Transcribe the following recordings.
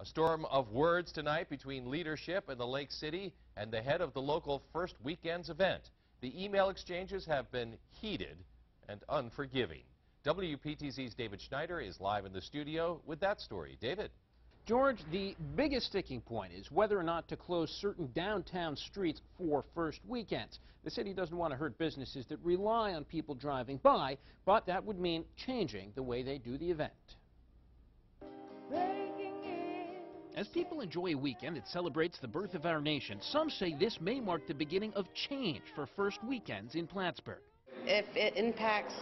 storm of words tonight between leadership in the Lake City and the head of the local First Weekends event. The email exchanges have been heated and unforgiving. WPTZ's David Schneider is live in the studio with that story. David. George, the biggest sticking point is whether or not to close certain downtown streets for First Weekends. The city doesn't want to hurt businesses that rely on people driving by, but that would mean changing the way they do the event. As people enjoy a weekend that celebrates the birth of our nation, some say this may mark the beginning of change for First Weekends in Plattsburgh. If it impacts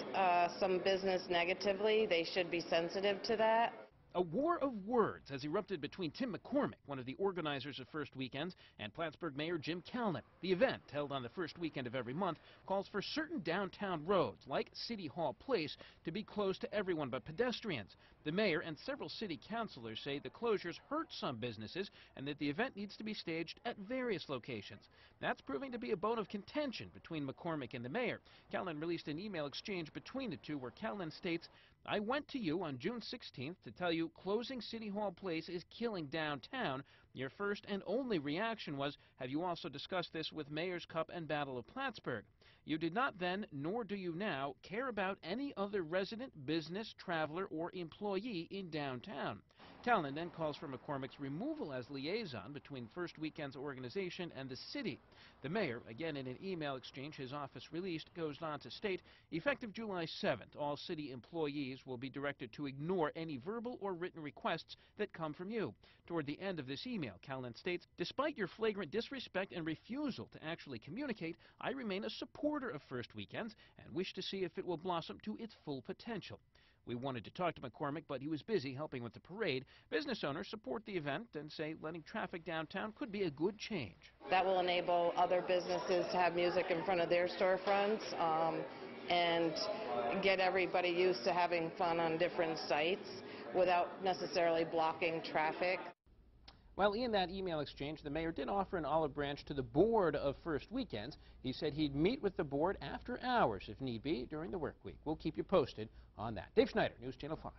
some business negatively, they should be sensitive to that. A war of words has erupted between Tim McCormick, one of the organizers of First Weekends, and Plattsburgh Mayor Jim Callen. The event, held on the first weekend of every month, calls for certain downtown roads, like City Hall Place, to be closed to everyone but pedestrians. The mayor and several city councilors say the closures hurt some businesses and that the event needs to be staged at various locations. That's proving to be a bone of contention between McCormick and the mayor. Callen released an email exchange between the two where Callen states, "I went to you on June 16th to tell you closing City Hall Place is killing downtown. Your first and only reaction was, have you also discussed this with Mayor's Cup and Battle of Plattsburgh? You did not then, nor do you now, care about any other resident, business, traveler, or employee in downtown." Callen then calls for McCormick's removal as liaison between First Weekend's organization and the city. The mayor, again in an email exchange his office released, goes on to state, effective July 7th, all city employees will be directed to ignore any verbal or written requests that come from you. Toward the end of this email, Callen states, despite your flagrant disrespect and refusal to actually communicate, I remain a supporter of First Weekends and wish to see if it will blossom to its full potential. We wanted to talk to McCormick, but he was busy helping with the parade. Business owners support the event and say letting traffic downtown could be a good change. That will enable other businesses to have music in front of their storefronts and get everybody used to having fun on different sites without necessarily blocking traffic. Well, in that email exchange, the mayor did offer an olive branch to the board of First Weekends. He said he'd meet with the board after hours, if need be, during the work week. We'll keep you posted on that. Dave Schneider, News Channel 5.